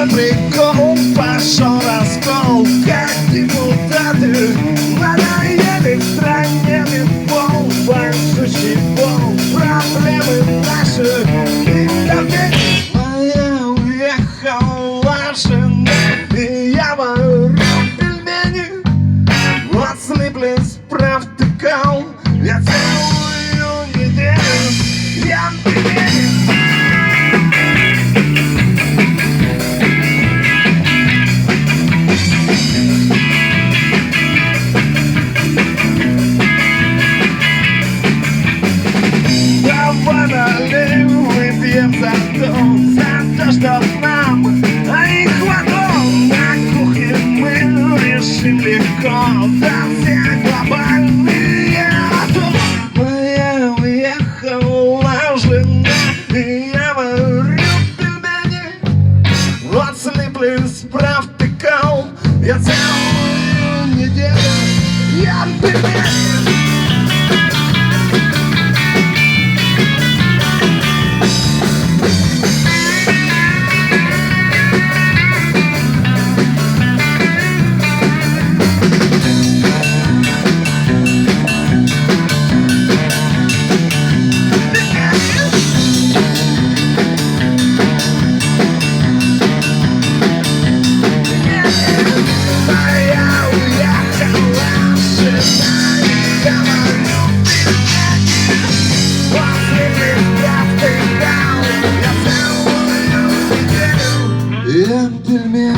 прикол, пошел раскол, как депутаты надоели в стране битбол, большущий бол, проблемы наши и давление. Моя уехала жена, и я варю пельмени, вот слиплись провтыкал, я целую неделю ем пельмени. Выпьем за то, что нам их хватом. На кухне мы решим легко, да все глобальные атомы. Моя уехала жена, и я варю пельмени, вот слиплись провтыкал, я целую неделю ем пельмени. Пельмени.